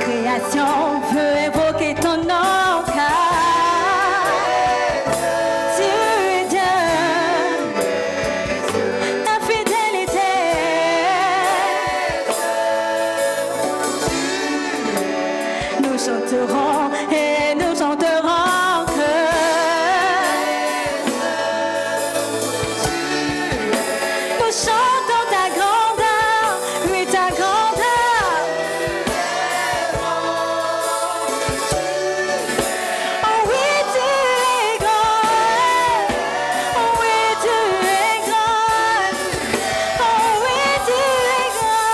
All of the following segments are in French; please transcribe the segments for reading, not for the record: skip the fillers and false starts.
création veut évoquer ton nom, car tu es Dieu. Ta fidélité, nous chanterons et nous chanterons que nous chantons ta grandeur, oui ta grandeur. Oh oui tu es grand, oh oui tu es grand, oh oui tu es grand,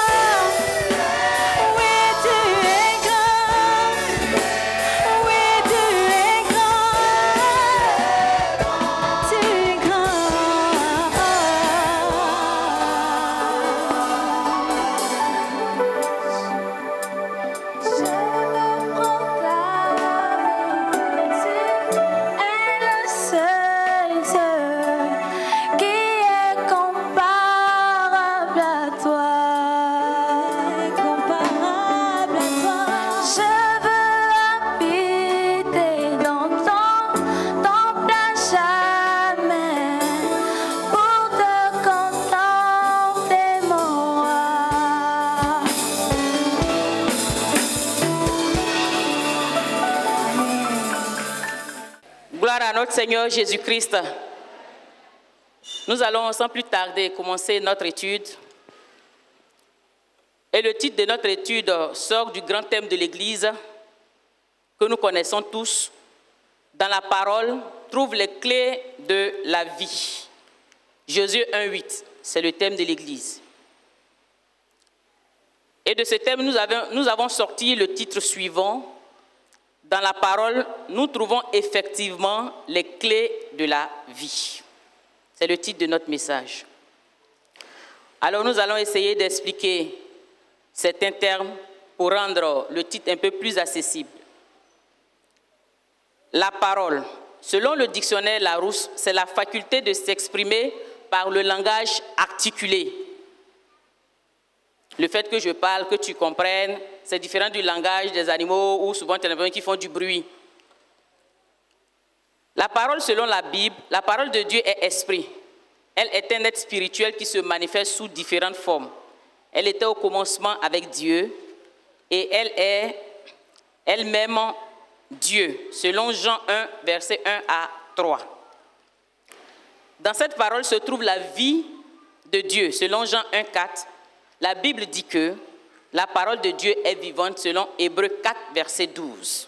oui tu es grand, oui tu es grand, tu es grand. Je proclame que tu es le seul Dieu qui est comparable à toi, comparable à toi. Je veux habiter dans ton temple à jamais pour te contempler, mon roi. Gloire à notre Seigneur Jésus-Christ. Nous allons sans plus tarder commencer notre étude. Et le titre de notre étude sort du grand thème de l'Église que nous connaissons tous. Dans la parole, trouve les clés de la vie. Josué 1:8, c'est le thème de l'Église. Et de ce thème, nous avons sorti le titre suivant. Dans la parole, nous trouvons effectivement les clés de la vie. C'est le titre de notre message. Alors nous allons essayer d'expliquer certains termes pour rendre le titre un peu plus accessible. La parole, selon le dictionnaire Larousse, c'est la faculté de s'exprimer par le langage articulé. Le fait que je parle, que tu comprennes, c'est différent du langage des animaux où souvent tu as des gens qui font du bruit. La parole selon la Bible, la parole de Dieu est esprit. Elle est un être spirituel qui se manifeste sous différentes formes. Elle était au commencement avec Dieu et elle est elle-même Dieu, selon Jean 1, versets 1 à 3. Dans cette parole se trouve la vie de Dieu, selon Jean 1, 4. La Bible dit que la parole de Dieu est vivante selon Hébreux 4, verset 12.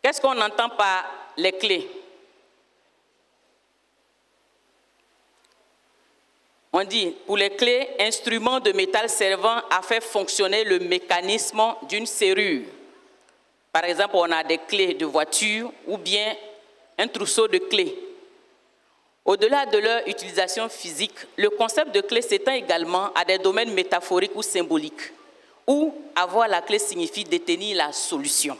Qu'est-ce qu'on entend par les clés? On dit, pour les clés, instruments de métal servant à faire fonctionner le mécanisme d'une serrure. Par exemple, on a des clés de voiture ou bien un trousseau de clés. Au-delà de leur utilisation physique, le concept de clé s'étend également à des domaines métaphoriques ou symboliques, où avoir la clé signifie détenir la solution,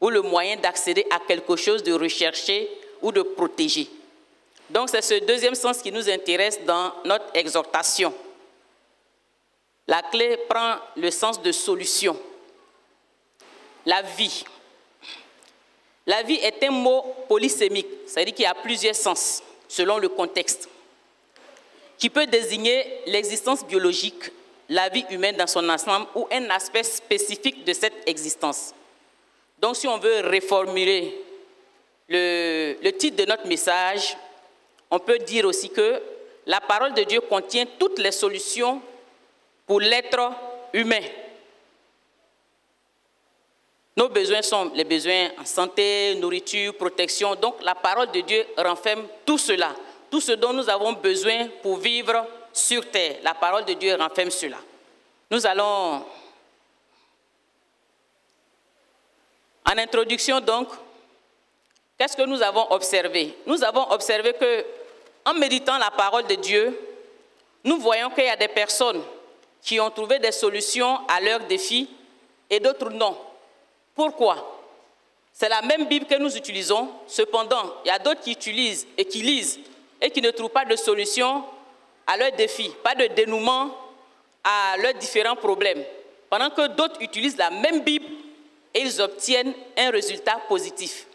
ou le moyen d'accéder à quelque chose de recherché ou de protégé. Donc c'est ce deuxième sens qui nous intéresse dans notre exhortation. La clé prend le sens de solution. La vie. La vie est un mot polysémique, c'est-à-dire qu'il y a plusieurs sens selon le contexte, qui peut désigner l'existence biologique, la vie humaine dans son ensemble ou un aspect spécifique de cette existence. Donc si on veut reformuler le titre de notre message, on peut dire aussi que la parole de Dieu contient toutes les solutions pour l'être humain. Nos besoins sont les besoins en santé, nourriture, protection. Donc la parole de Dieu renferme tout cela, tout ce dont nous avons besoin pour vivre sur terre. La parole de Dieu renferme cela. Nous allons, en introduction donc, qu'est-ce que nous avons observé? Nous avons observé que, en méditant la parole de Dieu, nous voyons qu'il y a des personnes qui ont trouvé des solutions à leurs défis et d'autres non. Pourquoi? C'est la même Bible que nous utilisons, cependant, il y a d'autres qui utilisent et qui lisent et qui ne trouvent pas de solution à leurs défis, pas de dénouement à leurs différents problèmes. pendant que d'autres utilisent la même Bible et ils obtiennent un résultat positif.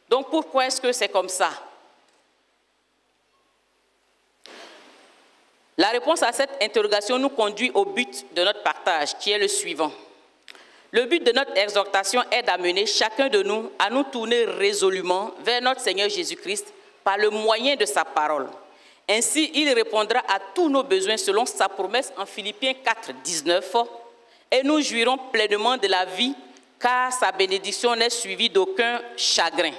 Donc pourquoi est-ce que c'est comme ça? La réponse à cette interrogation nous conduit au but de notre partage, qui est le suivant. Le but de notre exhortation est d'amener chacun de nous à nous tourner résolument vers notre Seigneur Jésus-Christ par le moyen de sa parole. Ainsi, il répondra à tous nos besoins selon sa promesse en Philippiens 4, 19, et nous jouirons pleinement de la vie, car sa bénédiction n'est suivie d'aucun chagrin.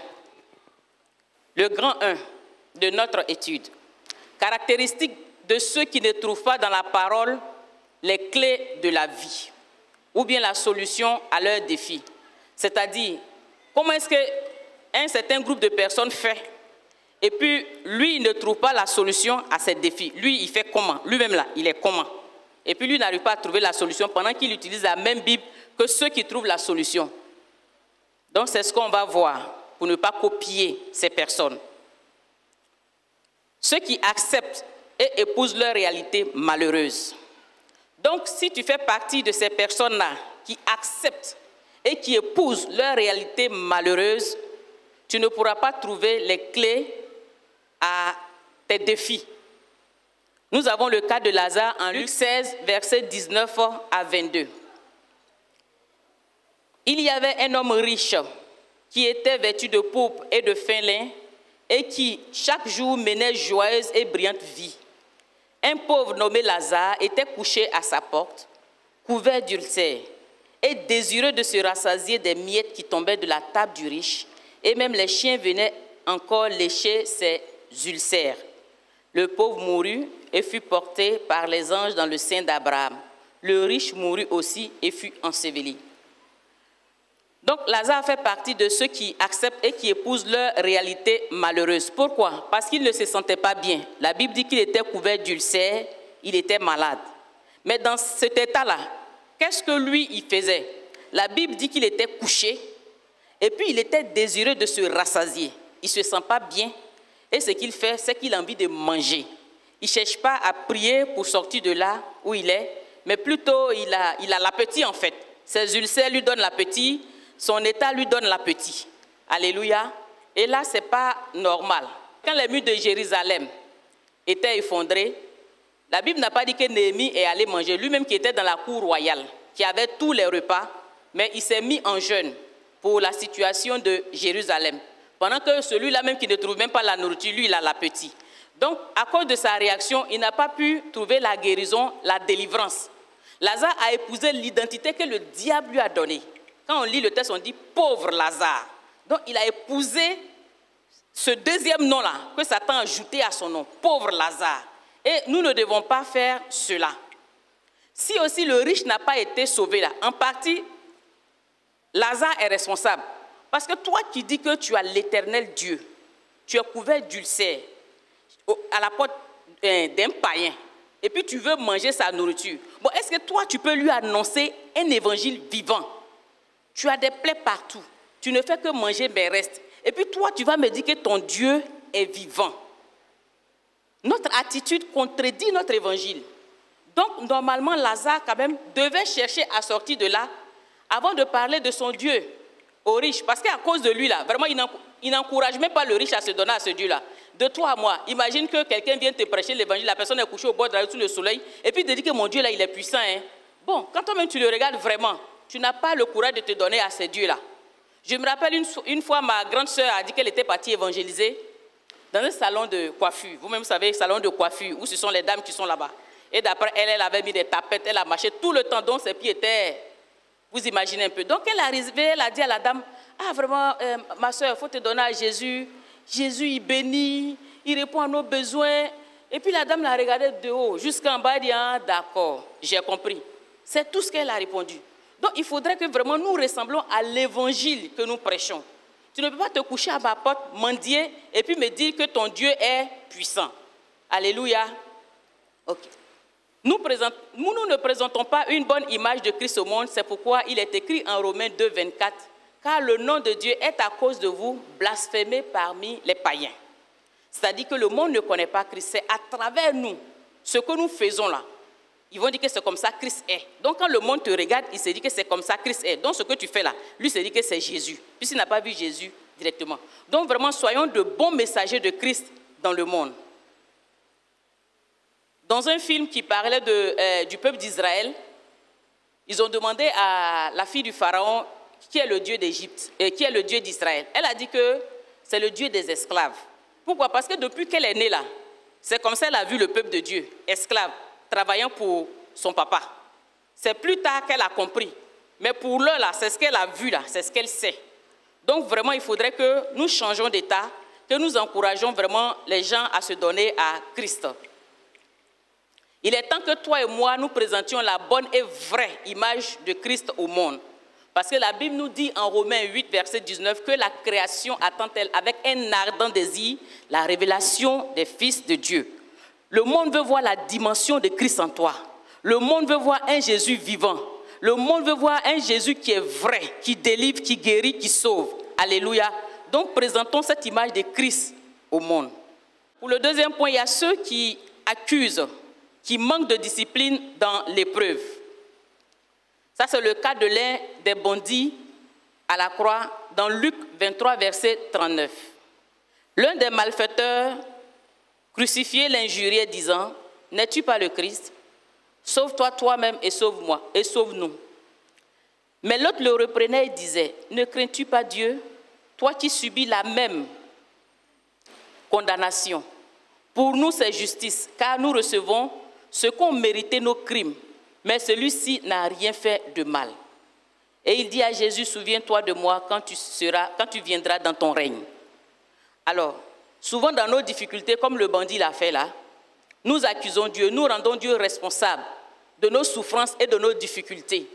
Le grand 1 de notre étude. Caractéristique de ceux qui ne trouvent pas dans la parole les clés de la vie ou bien la solution à leurs défis. C'est-à-dire, comment est-ce qu'un certain groupe de personnes fait et puis lui, il ne trouve pas la solution à ces défis. Lui, il fait comment? Lui-même là, il est comment? Et puis lui n'arrive pas à trouver la solution pendant qu'il utilise la même Bible que ceux qui trouvent la solution. Donc c'est ce qu'on va voir pour ne pas copier ces personnes. Ceux qui acceptent et épousent leur réalité malheureuse. Donc, si tu fais partie de ces personnes-là qui acceptent et qui épousent leur réalité malheureuse, tu ne pourras pas trouver les clés à tes défis. Nous avons le cas de Lazare en Luc 16, versets 19 à 22. Il y avait un homme riche qui était vêtu de pourpre et de fin lin et qui, chaque jour, menait joyeuse et brillante vie. Un pauvre nommé Lazare était couché à sa porte, couvert d'ulcères, et désireux de se rassasier des miettes qui tombaient de la table du riche, et même les chiens venaient encore lécher ses ulcères. Le pauvre mourut et fut porté par les anges dans le sein d'Abraham. Le riche mourut aussi et fut enseveli. Donc Lazare fait partie de ceux qui acceptent et qui épousent leur réalité malheureuse. Pourquoi? Parce qu'il ne se sentait pas bien. La Bible dit qu'il était couvert d'ulcères, il était malade. Mais dans cet état-là, qu'est-ce que lui, il faisait? La Bible dit qu'il était couché et puis il était désireux de se rassasier. Il ne se sent pas bien et ce qu'il fait, c'est qu'il a envie de manger. Il ne cherche pas à prier pour sortir de là où il est, mais plutôt il a l'appétit en fait. Ses ulcères lui donnent l'appétit. Son état lui donne l'appétit. Alléluia. Et là, ce n'est pas normal. Quand les murs de Jérusalem étaient effondrés, la Bible n'a pas dit que Néhémie est allé manger. Lui-même qui était dans la cour royale, qui avait tous les repas, mais il s'est mis en jeûne pour la situation de Jérusalem. Pendant que celui-là même qui ne trouve même pas la nourriture, lui, il a l'appétit. Donc, à cause de sa réaction, il n'a pas pu trouver la guérison, la délivrance. Lazare a épousé l'identité que le diable lui a donnée. Quand on lit le texte, on dit « pauvre Lazare ». Donc, il a épousé ce deuxième nom-là, que Satan a ajouté à son nom, « pauvre Lazare ». Et nous ne devons pas faire cela. Si aussi le riche n'a pas été sauvé là, en partie, Lazare est responsable. Parce que toi qui dis que tu as l'éternel Dieu, tu es couvert d'ulcères à la porte d'un païen, et puis tu veux manger sa nourriture. Bon, est-ce que toi, tu peux lui annoncer un évangile vivant? Tu as des plaies partout. Tu ne fais que manger, mais reste. Et puis toi, tu vas me dire que ton Dieu est vivant. Notre attitude contredit notre évangile. Donc, normalement, Lazare, quand même, devait chercher à sortir de là avant de parler de son Dieu aux riches. Parce qu'à cause de lui, là, vraiment, il n'encourage même pas le riche à se donner à ce Dieu-là. De toi à moi, imagine que quelqu'un vient te prêcher l'évangile, la personne est couchée au bord de la rue sous le soleil, et puis te dit que mon Dieu, là, il est puissant. Hein. Bon, quand toi-même tu le regardes vraiment, tu n'as pas le courage de te donner à ces dieux-là. Je me rappelle une fois, ma grande sœur a dit qu'elle était partie évangéliser dans un salon de coiffure. Vous-même savez, salon de coiffure, où ce sont les dames qui sont là-bas. Et d'après elle, elle avait mis des tapettes, elle a marché tout le temps, donc ses pieds étaient... Vous imaginez un peu. Donc elle est arrivée, elle a dit à la dame, « Ah vraiment, ma sœur, il faut te donner à Jésus. Jésus, il bénit, il répond à nos besoins. » Et puis la dame l'a regardé de haut, jusqu'en bas, elle dit, « Ah d'accord, j'ai compris. » C'est tout ce qu'elle a répondu. Donc, il faudrait que vraiment nous ressemblons à l'évangile que nous prêchons. Tu ne peux pas te coucher à ma porte, mendier, et puis me dire que ton Dieu est puissant. Alléluia. Ok. Nous ne présentons pas une bonne image de Christ au monde, c'est pourquoi il est écrit en Romains 2, 24, « Car le nom de Dieu est à cause de vous blasphémé parmi les païens. » C'est-à-dire que le monde ne connaît pas Christ, c'est à travers nous, ce que nous faisons là, ils vont dire que c'est comme ça Christ est. Donc quand le monde te regarde, il se dit que c'est comme ça Christ est. Donc ce que tu fais là, lui se dit que c'est Jésus, puisqu'il n'a pas vu Jésus directement. Donc vraiment, soyons de bons messagers de Christ dans le monde. Dans un film qui parlait du peuple d'Israël, ils ont demandé à la fille du Pharaon qui est le Dieu d'Égypte, qui est le Dieu d'Israël. Elle a dit que c'est le Dieu des esclaves. Pourquoi? Parce que depuis qu'elle est née là, c'est comme ça qu'elle a vu le peuple de Dieu, esclave, travaillant pour son papa. C'est plus tard qu'elle a compris. Mais pour l'heure là, c'est ce qu'elle a vu là, c'est ce qu'elle sait. Donc vraiment, il faudrait que nous changeons d'état, que nous encourageons vraiment les gens à se donner à Christ. Il est temps que toi et moi, nous présentions la bonne et vraie image de Christ au monde. Parce que la Bible nous dit en Romains 8, verset 19, que la création attend-elle avec un ardent désir la révélation des fils de Dieu. Le monde veut voir la dimension de Christ en toi. Le monde veut voir un Jésus vivant. Le monde veut voir un Jésus qui est vrai, qui délivre, qui guérit, qui sauve. Alléluia. Donc présentons cette image de Christ au monde. Pour le deuxième point, il y a ceux qui accusent, qui manquent de discipline dans l'épreuve. Ça, c'est le cas de l'un des bandits à la croix dans Luc 23, verset 39. L'un des malfaiteurs crucifié l'injuriait disant, « N'es-tu pas le Christ? Sauve-toi toi-même et sauve-moi, et sauve-nous. » Mais l'autre le reprenait et disait, « Ne crains-tu pas Dieu, toi qui subis la même condamnation? Pour nous, c'est justice, car nous recevons ce qu'ont mérité nos crimes. Mais celui-ci n'a rien fait de mal. » Et il dit à Jésus, « Souviens-toi de moi quand tu viendras dans ton règne. » Alors, souvent dans nos difficultés, comme le bandit l'a fait là, nous accusons Dieu, nous rendons Dieu responsable de nos souffrances et de nos difficultés.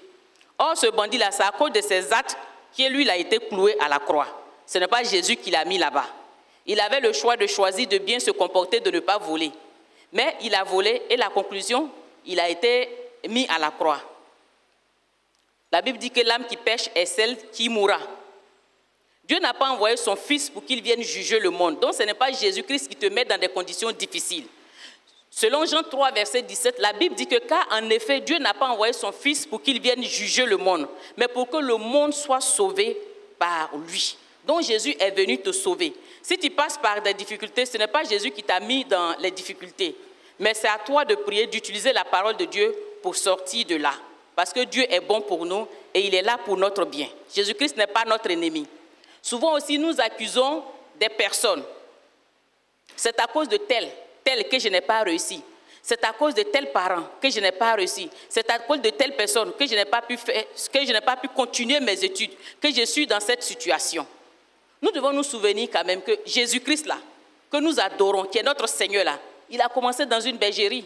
Or, ce bandit-là, c'est à cause de ses actes qu'il lui a été cloué à la croix. Ce n'est pas Jésus qui l'a mis là-bas. Il avait le choix de choisir de bien se comporter, de ne pas voler. Mais il a volé et la conclusion, il a été mis à la croix. La Bible dit que l'âme qui pêche est celle qui mourra. Dieu n'a pas envoyé son Fils pour qu'il vienne juger le monde. Donc ce n'est pas Jésus-Christ qui te met dans des conditions difficiles. Selon Jean 3, verset 17, la Bible dit que car en effet, Dieu n'a pas envoyé son Fils pour qu'il vienne juger le monde, mais pour que le monde soit sauvé par lui. Donc Jésus est venu te sauver. Si tu passes par des difficultés, ce n'est pas Jésus qui t'a mis dans les difficultés, mais c'est à toi de prier, d'utiliser la parole de Dieu pour sortir de là. Parce que Dieu est bon pour nous et il est là pour notre bien. Jésus-Christ n'est pas notre ennemi. Souvent aussi, nous accusons des personnes. C'est à cause de tel que je n'ai pas réussi. C'est à cause de tel parent que je n'ai pas réussi. C'est à cause de telle personne que je n'ai pas pu faire, que je n'ai pas pu continuer mes études, que je suis dans cette situation. Nous devons nous souvenir quand même que Jésus-Christ là, que nous adorons, qui est notre Seigneur là, il a commencé dans une bergerie,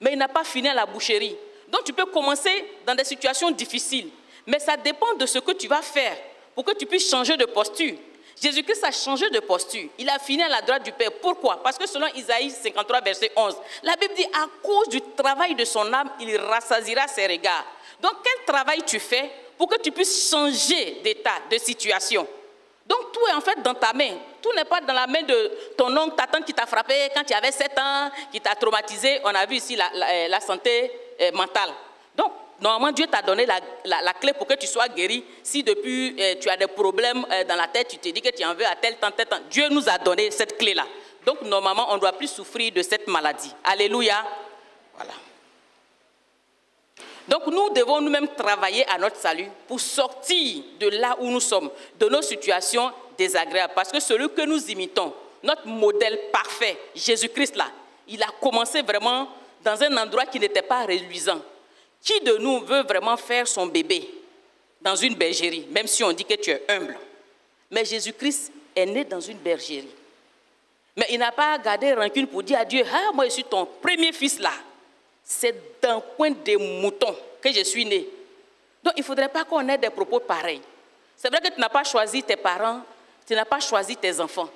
mais il n'a pas fini à la boucherie. Donc tu peux commencer dans des situations difficiles, mais ça dépend de ce que tu vas faire pour que tu puisses changer de posture. Jésus-Christ a changé de posture. Il a fini à la droite du Père. Pourquoi? Parce que selon Isaïe 53, verset 11, la Bible dit, à cause du travail de son âme, il rassasiera ses regards. Donc, quel travail tu fais pour que tu puisses changer d'état, de situation? Donc, tout est en fait dans ta main. Tout n'est pas dans la main de ton oncle, ta tante qui t'a frappé quand tu avais 7 ans, qui t'a traumatisé. On a vu ici la santé mentale. Donc, normalement, Dieu t'a donné la clé pour que tu sois guéri. Si depuis tu as des problèmes dans la tête, tu te dis que tu en veux à tel temps. Dieu nous a donné cette clé-là. Donc, normalement, on ne doit plus souffrir de cette maladie. Alléluia. Voilà. Donc, nous devons nous-mêmes travailler à notre salut pour sortir de là où nous sommes, de nos situations désagréables. Parce que celui que nous imitons, notre modèle parfait, Jésus-Christ là, il a commencé vraiment dans un endroit qui n'était pas reluisant. Qui de nous veut vraiment faire son bébé dans une bergerie, même si on dit que tu es humble? Mais Jésus-Christ est né dans une bergerie. Mais il n'a pas gardé rancune pour dire à Dieu, « Ah, moi je suis ton premier fils là. C'est d'un coin des moutons que je suis né. » Donc il ne faudrait pas qu'on ait des propos pareils. C'est vrai que tu n'as pas choisi tes parents, tu n'as pas choisi tes enfants.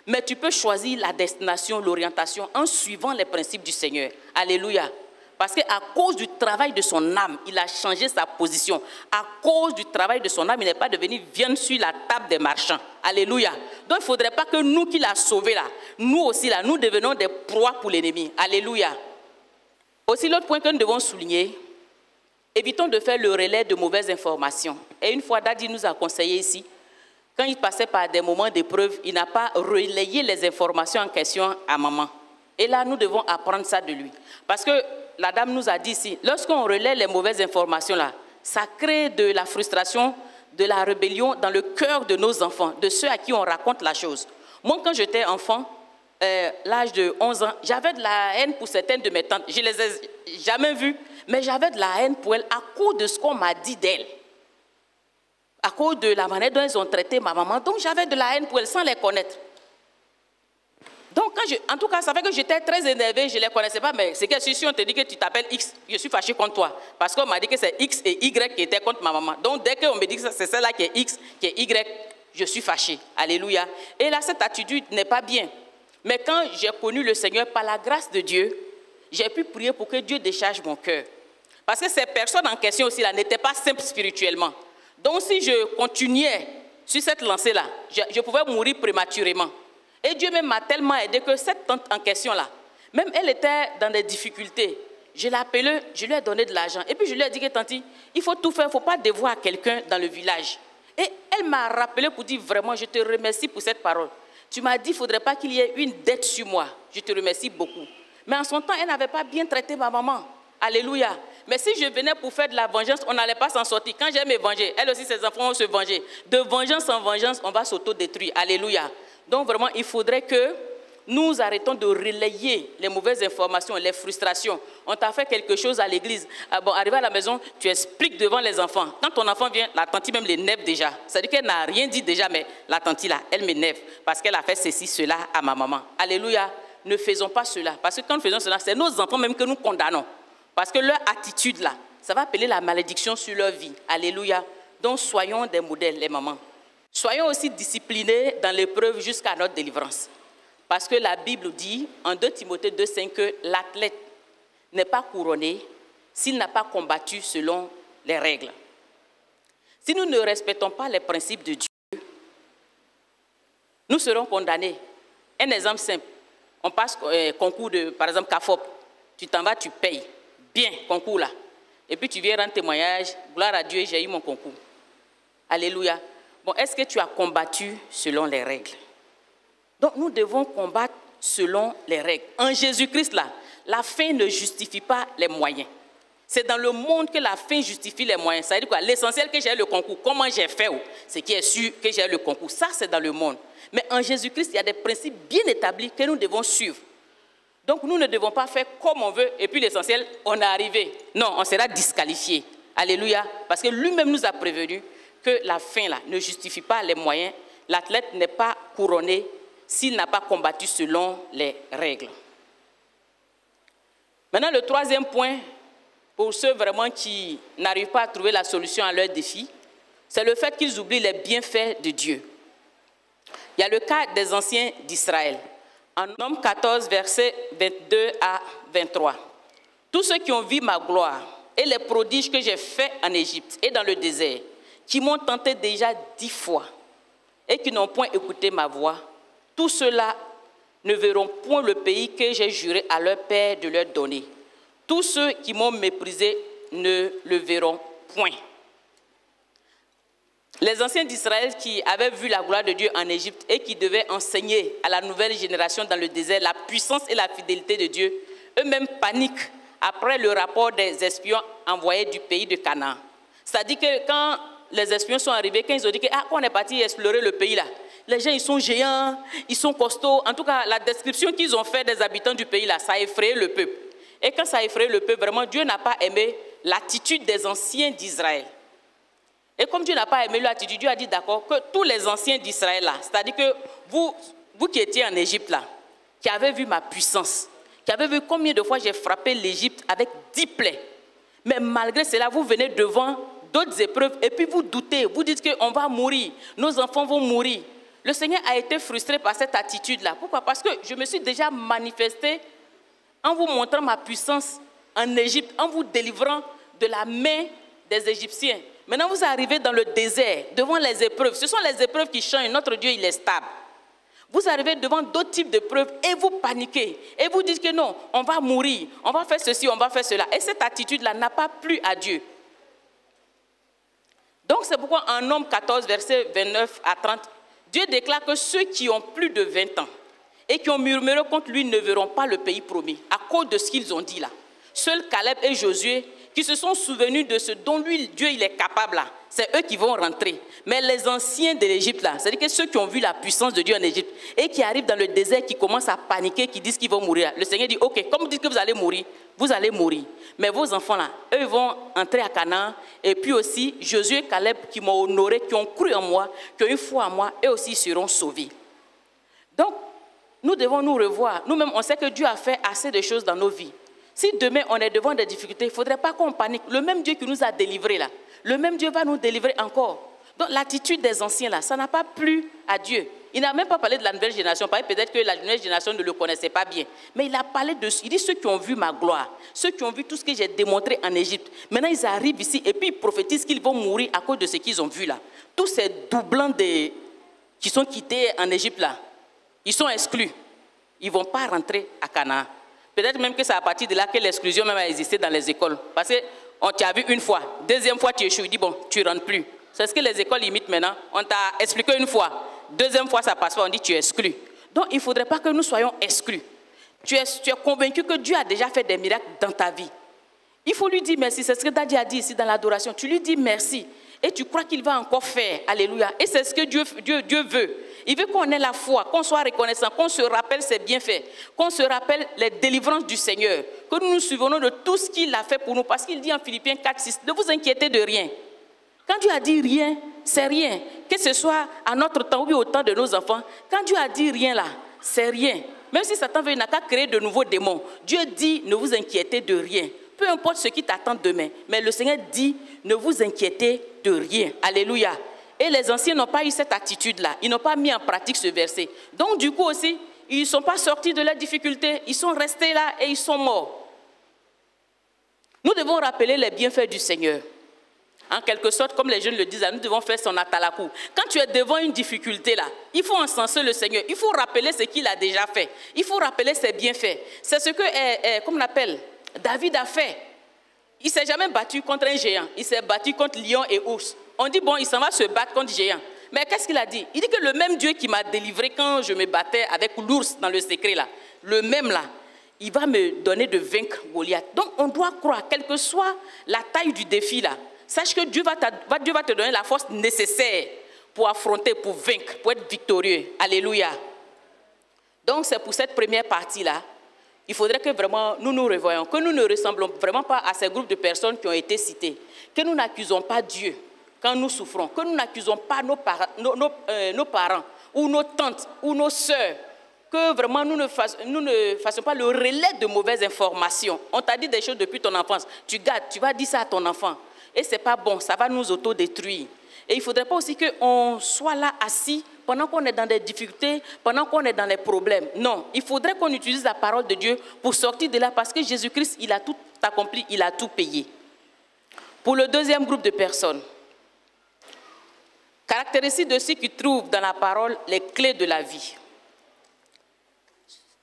Mais tu peux choisir la destination, l'orientation en suivant les principes du Seigneur. Alléluia. Parce qu'à cause du travail de son âme, il a changé sa position. À cause du travail de son âme, il n'est pas devenu viande sur la table des marchands. Alléluia. Donc il ne faudrait pas que nous qui l'a sauvé là, nous aussi là, nous devenons des proies pour l'ennemi. Alléluia. Aussi, l'autre point que nous devons souligner, évitons de faire le relais de mauvaises informations. Et une fois, Daddy nous a conseillé ici, quand il passait par des moments d'épreuve, il n'a pas relayé les informations en question à maman. Et là, nous devons apprendre ça de lui. Parce que la dame nous a dit ici, lorsqu'on relaie les mauvaises informations là, ça crée de la frustration, de la rébellion dans le cœur de nos enfants, de ceux à qui on raconte la chose. Moi, quand j'étais enfant, l'âge de 11 ans, j'avais de la haine pour certaines de mes tantes. Je ne les ai jamais vues, mais j'avais de la haine pour elles à cause de ce qu'on m'a dit d'elles. À cause de la manière dont elles ont traité ma maman. Donc, j'avais de la haine pour elles sans les connaître. Donc, en tout cas, ça fait que j'étais très énervée, je ne les connaissais pas, mais c'est que si on te dit que tu t'appelles X, je suis fâchée contre toi. Parce qu'on m'a dit que c'est X et Y qui étaient contre ma maman. Donc, dès qu'on me dit que c'est celle-là qui est X, qui est Y, je suis fâchée. Alléluia. Et là, cette attitude n'est pas bien. Mais quand j'ai connu le Seigneur, par la grâce de Dieu, j'ai pu prier pour que Dieu décharge mon cœur. Parce que ces personnes en question aussi là n'étaient pas simples spirituellement. Donc, si je continuais sur cette lancée-là, je pouvais mourir prématurément. Et Dieu même m'a tellement aidé que cette tante en question-là, même elle était dans des difficultés. Je l'ai appelée, je lui ai donné de l'argent. Et puis je lui ai dit que tanti, il faut tout faire, il ne faut pas devoir quelqu'un dans le village. Et elle m'a rappelé pour dire vraiment, je te remercie pour cette parole. Tu m'as dit, il ne faudrait pas qu'il y ait une dette sur moi. Je te remercie beaucoup. Mais en son temps, elle n'avait pas bien traité ma maman. Alléluia. Mais si je venais pour faire de la vengeance, on n'allait pas s'en sortir. Quand j'ai me venger, elle aussi, ses enfants vont se venger. De vengeance en vengeance, on va s'auto-détruire. Alléluia. Donc vraiment, il faudrait que nous arrêtons de relayer les mauvaises informations, les frustrations. On t'a fait quelque chose à l'église. Ah bon, arrivé à la maison, tu expliques devant les enfants. Quand ton enfant vient, la tante même l'énerve déjà. C'est-à-dire qu'elle n'a rien dit déjà, mais la tante là, elle m'énerve parce qu'elle a fait ceci, cela à ma maman. Alléluia. Ne faisons pas cela. Parce que quand nous faisons cela, c'est nos enfants même que nous condamnons. Parce que leur attitude là, ça va appeler la malédiction sur leur vie. Alléluia. Donc soyons des modèles, les mamans. Soyons aussi disciplinés dans l'épreuve jusqu'à notre délivrance. Parce que la Bible dit, en 2 Timothée 2,5, que l'athlète n'est pas couronné s'il n'a pas combattu selon les règles. Si nous ne respectons pas les principes de Dieu, nous serons condamnés. Un exemple simple, on passe concours de, par exemple, CAFOP, tu t'en vas, tu payes. Bien, concours là. Et puis tu viens rendre témoignage, gloire à Dieu, j'ai eu mon concours. Alléluia. Bon, est-ce que tu as combattu selon les règles? Donc, nous devons combattre selon les règles. En Jésus-Christ, là, la fin ne justifie pas les moyens. C'est dans le monde que la fin justifie les moyens. Ça veut dire quoi? L'essentiel que j'ai le concours, comment j'ai fait, c'est qui est sûr que j'ai le concours. Ça, c'est dans le monde. Mais en Jésus-Christ, il y a des principes bien établis que nous devons suivre. Donc, nous ne devons pas faire comme on veut, et puis l'essentiel, on est arrivé. Non, on sera disqualifié. Alléluia. Parce que lui-même nous a prévenu que la fin là, ne justifie pas les moyens. L'athlète n'est pas couronné s'il n'a pas combattu selon les règles. Maintenant, le troisième point, pour ceux vraiment qui n'arrivent pas à trouver la solution à leurs défis, c'est le fait qu'ils oublient les bienfaits de Dieu. Il y a le cas des anciens d'Israël. En Nombre 14, versets 22 à 23. Tous ceux qui ont vu ma gloire et les prodiges que j'ai faits en Égypte et dans le désert, qui m'ont tenté déjà 10 fois et qui n'ont point écouté ma voix, tous ceux-là ne verront point le pays que j'ai juré à leur père de leur donner. Tous ceux qui m'ont méprisé ne le verront point. Les anciens d'Israël qui avaient vu la gloire de Dieu en Égypte et qui devaient enseigner à la nouvelle génération dans le désert la puissance et la fidélité de Dieu, eux-mêmes paniquent après le rapport des espions envoyés du pays de Canaan. C'est-à-dire que quand les espions sont arrivés, quand ils ont dit qu'on est parti explorer le pays là, les gens ils sont géants, ils sont costauds. En tout cas, la description qu'ils ont faite des habitants du pays là, ça a effrayé le peuple. Et quand ça a effrayé le peuple, vraiment, Dieu n'a pas aimé l'attitude des anciens d'Israël. Et comme Dieu n'a pas aimé l'attitude, Dieu a dit d'accord que tous les anciens d'Israël là, c'est-à-dire que vous qui étiez en Égypte là, qui avez vu ma puissance, qui avez vu combien de fois j'ai frappé l'Égypte avec 10 plaies, mais malgré cela, vous venez devant d'autres épreuves et puis vous doutez, vous dites qu'on va mourir, nos enfants vont mourir. Le Seigneur a été frustré par cette attitude-là. Pourquoi? Parce que je me suis déjà manifesté en vous montrant ma puissance en Égypte, en vous délivrant de la main des Égyptiens. Maintenant, vous arrivez dans le désert, devant les épreuves. Ce sont les épreuves qui changent. Notre Dieu, il est stable. Vous arrivez devant d'autres types de preuves et vous paniquez. Et vous dites que non, on va mourir, on va faire ceci, on va faire cela. Et cette attitude-là n'a pas plu à Dieu. Donc c'est pourquoi en Nombre 14, versets 29 à 30, Dieu déclare que ceux qui ont plus de 20 ans et qui ont murmuré contre lui ne verront pas le pays promis à cause de ce qu'ils ont dit là. Seuls Caleb et Josué qui se sont souvenus de ce dont lui, Dieu il est capable là, c'est eux qui vont rentrer. Mais les anciens de l'Égypte là, c'est-à-dire que ceux qui ont vu la puissance de Dieu en Égypte et qui arrivent dans le désert, qui commencent à paniquer, qui disent qu'ils vont mourir, le Seigneur dit, ok, comme vous dites que vous allez mourir, vous allez mourir. Mais vos enfants là, eux ils vont entrer à Canaan. Et puis aussi, Josué et Caleb qui m'ont honoré, qui ont cru en moi, qui ont eu foi en moi, eux aussi seront sauvés. Donc, nous devons nous revoir. Nous-mêmes, on sait que Dieu a fait assez de choses dans nos vies. Si demain on est devant des difficultés, il ne faudrait pas qu'on panique. Le même Dieu qui nous a délivrés là, le même Dieu va nous délivrer encore. Donc l'attitude des anciens là, ça n'a pas plu à Dieu. Il n'a même pas parlé de la nouvelle génération. Peut-être que la nouvelle génération ne le connaissait pas bien. Mais il a parlé de... Il dit ceux qui ont vu ma gloire, ceux qui ont vu tout ce que j'ai démontré en Égypte. Maintenant ils arrivent ici et puis ils prophétisent qu'ils vont mourir à cause de ce qu'ils ont vu là. Tous ces doublants qui sont quittés en Égypte là, ils sont exclus. Ils ne vont pas rentrer à Canaan. Peut-être même que c'est à partir de là que l'exclusion même a existé dans les écoles. Parce qu'on t'a vu une fois, deuxième fois tu échoues, il dit bon, tu ne rentres plus. C'est ce que les écoles imitent maintenant. On t'a expliqué une fois, deuxième fois ça passe pas, on dit tu es exclu. Donc il ne faudrait pas que nous soyons exclus. Tu es convaincu que Dieu a déjà fait des miracles dans ta vie. Il faut lui dire merci, c'est ce que Daddy a dit ici dans l'adoration. Tu lui dis merci et tu crois qu'il va encore faire. Alléluia. Et c'est ce que Dieu veut. Il veut qu'on ait la foi, qu'on soit reconnaissant, qu'on se rappelle ses bienfaits, qu'on se rappelle les délivrances du Seigneur, que nous nous souvenons de tout ce qu'il a fait pour nous. Parce qu'il dit en Philippiens 4, 6, ne vous inquiétez de rien. Quand Dieu a dit rien, c'est rien. Que ce soit à notre temps ou au temps de nos enfants, quand Dieu a dit rien là, c'est rien. Même si Satan veut, il n'a qu'à créer de nouveaux démons. Dieu dit, ne vous inquiétez de rien. Peu importe ce qui t'attend demain. Mais le Seigneur dit, ne vous inquiétez de rien. Alléluia. Et les anciens n'ont pas eu cette attitude-là. Ils n'ont pas mis en pratique ce verset. Donc du coup aussi, ils ne sont pas sortis de leurs difficultés. Ils sont restés là et ils sont morts. Nous devons rappeler les bienfaits du Seigneur. En quelque sorte, comme les jeunes le disent, nous devons faire son atalakou. Quand tu es devant une difficulté là, il faut encenser le Seigneur. Il faut rappeler ce qu'il a déjà fait. Il faut rappeler ses bienfaits. C'est ce que, comme on appelle, David a fait. Il ne s'est jamais battu contre un géant. Il s'est battu contre lion et ours. On dit, bon, il s'en va se battre contre géant. Mais qu'est-ce qu'il a dit? Il dit que le même Dieu qui m'a délivré quand je me battais avec l'ours dans le secret là, le même là, il va me donner de vaincre Goliath. Donc on doit croire, quelle que soit la taille du défi là, sache que Dieu va te donner la force nécessaire pour affronter, pour vaincre, pour être victorieux. Alléluia. Donc c'est pour cette première partie-là, il faudrait que vraiment nous nous revoyions, que nous ne ressemblons vraiment pas à ces groupes de personnes qui ont été cités, que nous n'accusons pas Dieu quand nous souffrons, que nous n'accusons pas nos parents ou nos tantes ou nos sœurs, que vraiment nous ne fassions pas le relais de mauvaises informations. On t'a dit des choses depuis ton enfance, tu gardes, tu vas dire ça à ton enfant. Et ce n'est pas bon, ça va nous autodétruire. Et il ne faudrait pas aussi qu'on soit là assis pendant qu'on est dans des difficultés, pendant qu'on est dans les problèmes. Non, il faudrait qu'on utilise la parole de Dieu pour sortir de là parce que Jésus-Christ, il a tout accompli, il a tout payé. Pour le deuxième groupe de personnes, caractéristique de ceux qui trouvent dans la parole les clés de la vie.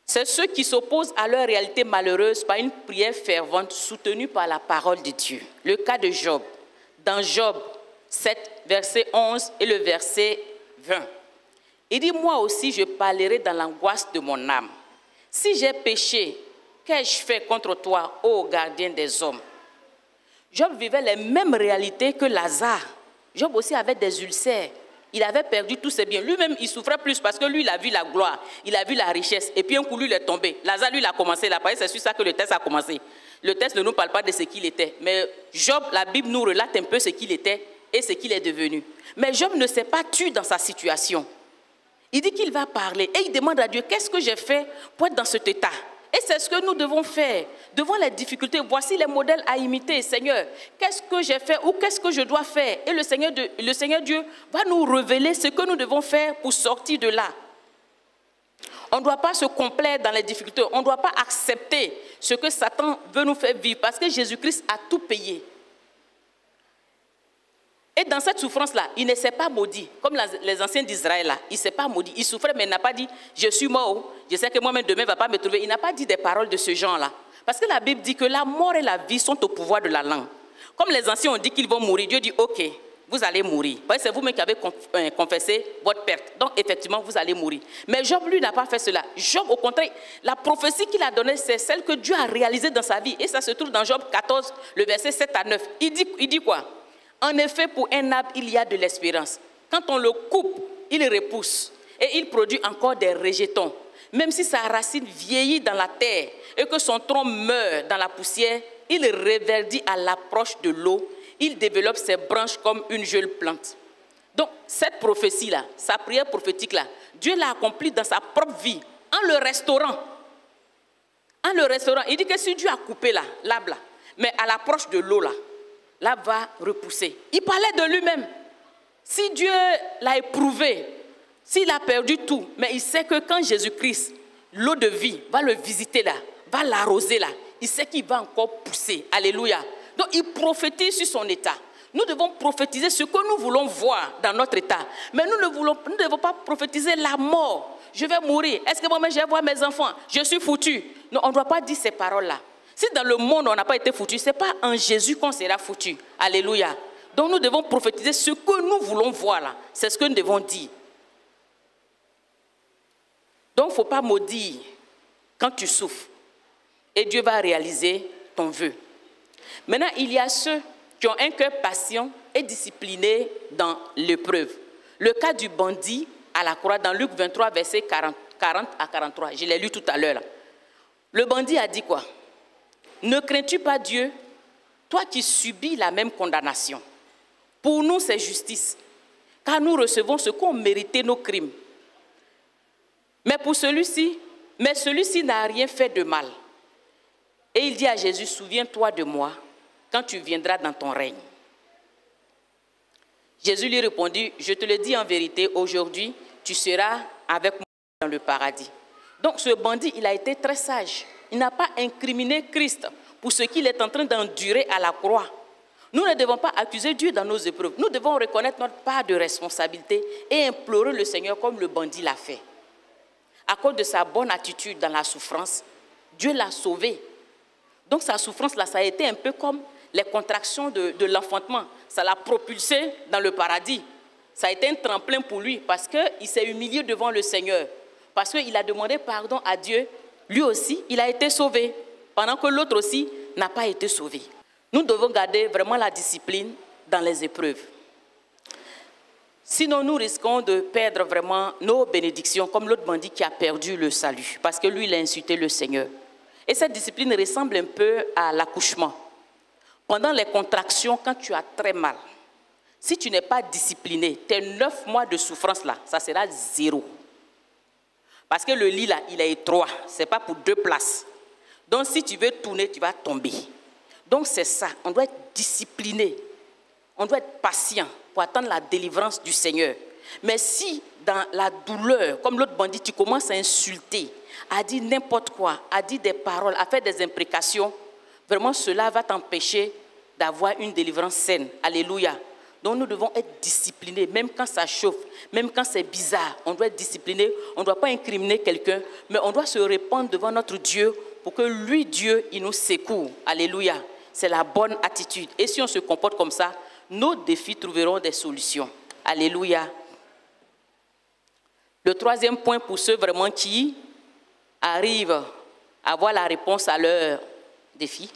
C'est ceux qui s'opposent à leur réalité malheureuse par une prière fervente soutenue par la parole de Dieu. Le cas de Job, dans Job 7, verset 11 et le verset 20. Il dit, moi aussi je parlerai dans l'angoisse de mon âme. Si j'ai péché, qu'ai-je fait contre toi, ô gardien des hommes? Job vivait les mêmes réalités que Lazare. Job aussi avait des ulcères. Il avait perdu tous ses biens. Lui-même, il souffrait plus parce que lui, il a vu la gloire, il a vu la richesse. Et puis un coup, lui, il est tombé. Lazare, lui, il a commencé là. C'est sur ça que le texte a commencé. Le texte ne nous parle pas de ce qu'il était. Mais Job, la Bible nous relate un peu ce qu'il était et ce qu'il est devenu. Mais Job ne s'est pas tué dans sa situation. Il dit qu'il va parler et il demande à Dieu, qu'est-ce que j'ai fait pour être dans cet état? Et c'est ce que nous devons faire. Devant les difficultés, voici les modèles à imiter. Seigneur, qu'est-ce que j'ai fait ou qu'est-ce que je dois faire? Et le Seigneur Dieu va nous révéler ce que nous devons faire pour sortir de là. On ne doit pas se complaire dans les difficultés. On ne doit pas accepter ce que Satan veut nous faire vivre parce que Jésus-Christ a tout payé. Et dans cette souffrance-là, il ne s'est pas maudit. Comme les anciens d'Israël, là, il ne s'est pas maudit. Il souffrait, mais il n'a pas dit « je suis mort, je sais que moi-même demain ne va pas me trouver ». Il n'a pas dit des paroles de ce genre-là. Parce que la Bible dit que la mort et la vie sont au pouvoir de la langue. Comme les anciens ont dit qu'ils vont mourir, Dieu dit « ok, vous allez mourir ». C'est vous-même qui avez confessé votre perte. Donc effectivement, vous allez mourir. Mais Job, lui, n'a pas fait cela. Job, au contraire, la prophétie qu'il a donnée, c'est celle que Dieu a réalisée dans sa vie. Et ça se trouve dans Job 14, le verset 7 à 9. Il dit quoi? En effet, pour un arbre, il y a de l'espérance. Quand on le coupe, il repousse et il produit encore des rejetons. Même si sa racine vieillit dans la terre et que son tronc meurt dans la poussière, il reverdit à l'approche de l'eau. Il développe ses branches comme une jeune plante. Donc, cette prophétie-là, sa prière prophétique-là, Dieu l'a accomplie dans sa propre vie, en le restaurant. En le restaurant, il dit que si Dieu a coupé l'arbre là, mais à l'approche de l'eau là, l'arbre va repousser. Il parlait de lui-même. Si Dieu l'a éprouvé, s'il a perdu tout, mais il sait que quand Jésus-Christ, l'eau de vie, va le visiter là, va l'arroser là, il sait qu'il va encore pousser. Alléluia. Donc il prophétise sur son état. Nous devons prophétiser ce que nous voulons voir dans notre état. Mais nous ne devons pas prophétiser la mort. Je vais mourir. Est-ce que moi-même je vais voir mes enfants? Je suis foutu. Non, on ne doit pas dire ces paroles-là. Si dans le monde on n'a pas été foutu, ce n'est pas en Jésus qu'on sera foutu. Alléluia. Donc nous devons prophétiser ce que nous voulons voir là. C'est ce que nous devons dire. Donc il ne faut pas maudire quand tu souffres. Et Dieu va réaliser ton vœu. Maintenant, il y a ceux qui ont un cœur patient et discipliné dans l'épreuve. Le cas du bandit à la croix dans Luc 23, versets 40 à 43. Je l'ai lu tout à l'heure. Le bandit a dit quoi? Ne crains-tu pas Dieu, toi qui subis la même condamnation? Pour nous, c'est justice, car nous recevons ce qu'ont mérité nos crimes. Mais celui-ci n'a rien fait de mal. Et il dit à Jésus, souviens-toi de moi quand tu viendras dans ton règne. Jésus lui répondit, je te le dis en vérité, aujourd'hui, tu seras avec moi dans le paradis. Donc ce bandit, il a été très sage. Il n'a pas incriminé Christ pour ce qu'il est en train d'endurer à la croix. Nous ne devons pas accuser Dieu dans nos épreuves. Nous devons reconnaître notre part de responsabilité et implorer le Seigneur comme le bandit l'a fait. À cause de sa bonne attitude dans la souffrance, Dieu l'a sauvé. Donc sa souffrance, là, ça a été un peu comme les contractions de l'enfantement. Ça l'a propulsé dans le paradis. Ça a été un tremplin pour lui parce qu'il s'est humilié devant le Seigneur. Parce qu'il a demandé pardon à Dieu. Lui aussi, il a été sauvé. Pendant que l'autre aussi n'a pas été sauvé. Nous devons garder vraiment la discipline dans les épreuves. Sinon, nous risquons de perdre vraiment nos bénédictions, comme l'autre bandit qui a perdu le salut. Parce que lui, il a insulté le Seigneur. Et cette discipline ressemble un peu à l'accouchement. Pendant les contractions, quand tu as très mal, si tu n'es pas discipliné, tes 9 mois de souffrance là, ça sera 0. Parce que le lit là, il est étroit, ce n'est pas pour 2 places. Donc si tu veux tourner, tu vas tomber. Donc c'est ça, on doit être discipliné, on doit être patient pour attendre la délivrance du Seigneur. Mais si dans la douleur, comme l'autre bandit, tu commences à insulter, à dire n'importe quoi, à dire des paroles, à faire des imprécations, vraiment cela va t'empêcher d'avoir une délivrance saine. Alléluia. Donc nous devons être disciplinés, même quand ça chauffe, même quand c'est bizarre, on doit être discipliné, on ne doit pas incriminer quelqu'un, mais on doit se répandre devant notre Dieu pour que lui, Dieu, il nous secoue. Alléluia. C'est la bonne attitude. Et si on se comporte comme ça, nos défis trouveront des solutions. Alléluia. Le troisième point pour ceux vraiment qui arrivent à avoir la réponse à leurs défis,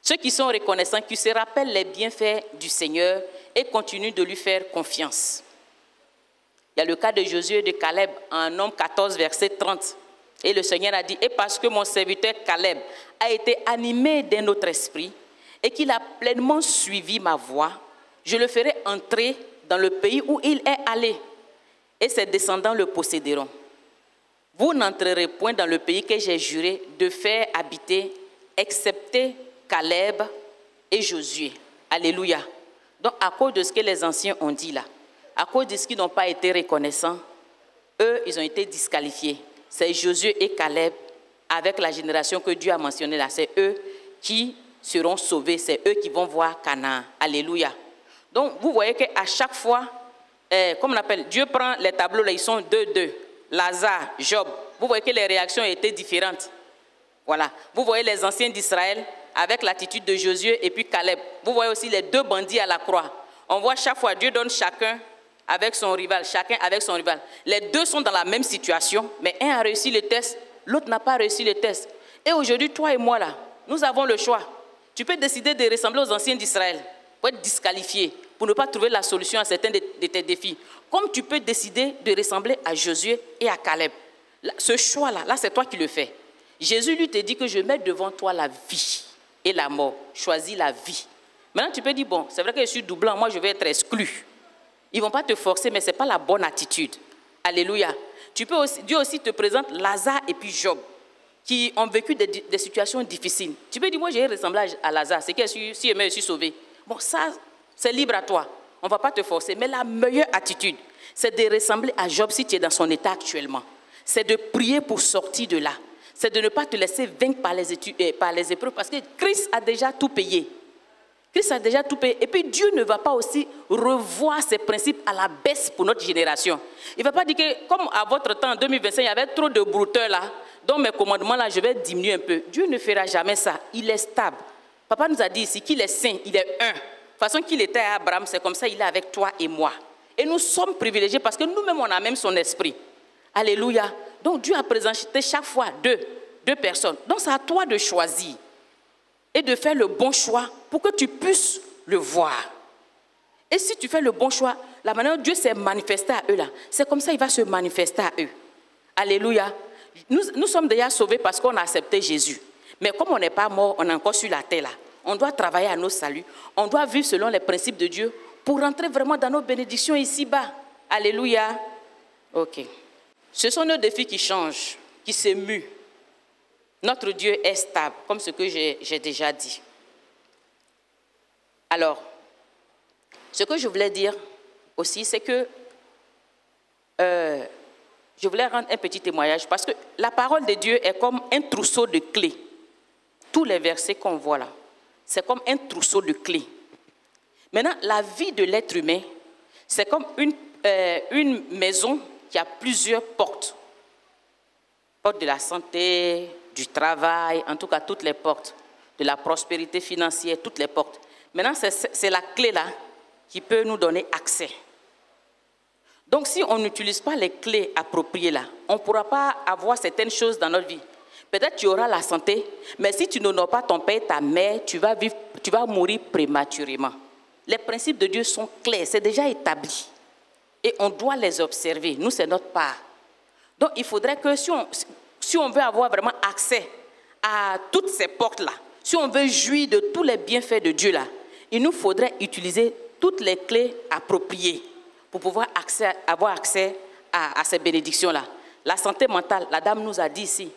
ceux qui sont reconnaissants, qui se rappellent les bienfaits du Seigneur et continuent de lui faire confiance. Il y a le cas de Josué et de Caleb en Nombre 14, verset 30. Et le Seigneur a dit, et parce que mon serviteur Caleb a été animé d'un autre esprit et qu'il a pleinement suivi ma voie, je le ferai entrer dans le pays où il est allé et ses descendants le posséderont. Vous n'entrerez point dans le pays que j'ai juré de faire habiter, excepté Caleb et Josué. Alléluia. Donc à cause de ce que les anciens ont dit là, à cause de ce qu'ils n'ont pas été reconnaissants, eux, ils ont été disqualifiés. C'est Josué et Caleb, avec la génération que Dieu a mentionnée là, c'est eux qui seront sauvés, c'est eux qui vont voir Canaan. Alléluia. Donc, vous voyez qu'à chaque fois, comme on appelle, Dieu prend les tableaux, là, ils sont 2-2. Lazare, Job. Vous voyez que les réactions étaient différentes. Voilà. Vous voyez les anciens d'Israël avec l'attitude de Josué et puis Caleb. Vous voyez aussi les 2 bandits à la croix. On voit chaque fois, Dieu donne chacun avec son rival, chacun avec son rival. Les 2 sont dans la même situation, mais un a réussi le test, l'autre n'a pas réussi le test. Et aujourd'hui, toi et moi, là, nous avons le choix. Tu peux décider de ressembler aux anciens d'Israël pour être disqualifié, pour ne pas trouver la solution à certains de tes défis. Comme tu peux décider de ressembler à Josué et à Caleb. Ce choix-là, là, c'est toi qui le fais. Jésus lui te dit que je mets devant toi la vie et la mort. Choisis la vie. Maintenant, tu peux dire, bon, c'est vrai que je suis doublant, moi je vais être exclu. Ils ne vont pas te forcer, mais ce n'est pas la bonne attitude. Alléluia. Dieu aussi te présente Lazare et puis Job, qui ont vécu des situations difficiles. Tu peux dire, moi j'ai ressemblé à Lazare, c'est que si je suis sauvé. Bon, ça, c'est libre à toi. On ne va pas te forcer. Mais la meilleure attitude, c'est de ressembler à Job si tu es dans son état actuellement. C'est de prier pour sortir de là. C'est de ne pas te laisser vaincre par les épreuves, parce que Christ a déjà tout payé. Christ a déjà tout payé. Et puis Dieu ne va pas aussi revoir ses principes à la baisse pour notre génération. Il ne va pas dire que, comme à votre temps, en 2025, il y avait trop de brouteurs là, donc mes commandements là, je vais diminuer un peu. Dieu ne fera jamais ça. Il est stable. Papa nous a dit ici qu'il est saint, il est un. De toute façon qu'il était à Abraham, c'est comme ça, il est avec toi et moi. Et nous sommes privilégiés parce que nous-mêmes, on a même son esprit. Alléluia. Donc Dieu a présenté chaque fois deux personnes. Donc c'est à toi de choisir et de faire le bon choix pour que tu puisses le voir. Et si tu fais le bon choix, la manière dont Dieu s'est manifesté à eux là, c'est comme ça qu'il va se manifester à eux. Alléluia. Nous sommes déjà sauvés parce qu'on a accepté Jésus. Mais comme on n'est pas mort, on est encore sur la terre là. On doit travailler à nos saluts. On doit vivre selon les principes de Dieu pour rentrer vraiment dans nos bénédictions ici-bas. Alléluia. Ok. Ce sont nos défis qui changent, qui s'émuent. Notre Dieu est stable, comme ce que j'ai déjà dit. Alors, ce que je voulais dire aussi, c'est que je voulais rendre un petit témoignage parce que la parole de Dieu est comme un trousseau de clés. Tous les versets qu'on voit là, c'est comme un trousseau de clés. Maintenant, la vie de l'être humain, c'est comme une maison qui a plusieurs portes. Porte de la santé, du travail, en tout cas toutes les portes, de la prospérité financière, toutes les portes. Maintenant, c'est la clé là qui peut nous donner accès. Donc, si on n'utilise pas les clés appropriées là, on ne pourra pas avoir certaines choses dans notre vie. Peut-être tu auras la santé, mais si tu n'honores pas ton père et ta mère, tu vas mourir prématurément. Les principes de Dieu sont clairs, c'est déjà établi. Et on doit les observer. Nous, c'est notre part. Donc, il faudrait que si on veut avoir vraiment accès à toutes ces portes-là, si on veut jouir de tous les bienfaits de Dieu là, il nous faudrait utiliser toutes les clés appropriées pour pouvoir avoir accès à ces bénédictions-là. La santé mentale, la dame nous a dit ici,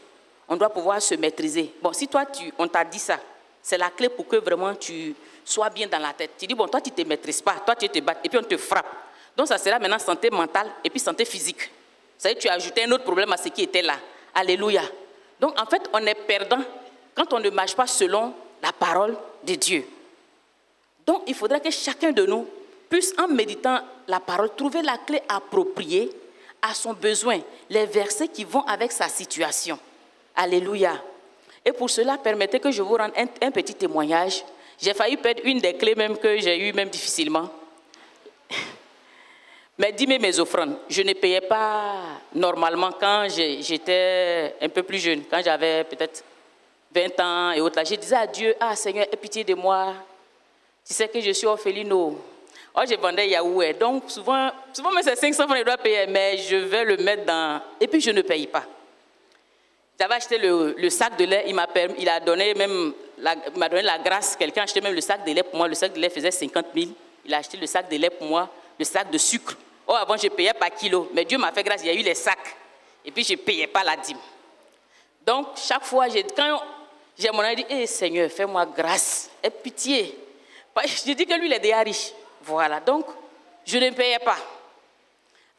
on doit pouvoir se maîtriser. Bon, si toi, on t'a dit ça, c'est la clé pour que vraiment tu sois bien dans la tête. Tu dis, bon, toi, tu ne te maîtrises pas, toi, tu te bats, et puis on te frappe. Donc, ça sera maintenant santé mentale et puis santé physique. Ça veut dire que tu as ajouté un autre problème à ce qui était là. Alléluia. Donc, en fait, on est perdant quand on ne marche pas selon la parole de Dieu. Donc, il faudrait que chacun de nous puisse, en méditant la parole, trouver la clé appropriée à son besoin, les versets qui vont avec sa situation. Alléluia. Et pour cela, permettez que je vous rende un petit témoignage. J'ai failli perdre une des clés même que j'ai eues même difficilement. Mais dis-moi mes offrandes. Je ne payais pas normalement quand j'étais un peu plus jeune, quand j'avais peut-être 20 ans et autres. Là, je disais à Dieu, ah Seigneur, aie pitié de moi. Tu sais que je suis orpheline. Oh, je vendais Yahoo. Donc souvent mais c'est 500 francs que je dois payer, mais je vais le mettre dans... Et puis je ne paye pas. J'avais acheté le sac de lait, il m'a donné la grâce. Quelqu'un a acheté même le sac de lait pour moi. Le sac de lait faisait 50 000. Il a acheté le sac de lait pour moi, le sac de sucre. Oh, avant, je payais par kilo. Mais Dieu m'a fait grâce, il y a eu les sacs. Et puis, je ne payais pas la dîme. Donc, chaque fois, quand j'ai mon ami dit, hey, Seigneur, fais-moi grâce, aie pitié. Je dis que lui, il est déjà riche. Voilà, donc, je ne payais pas.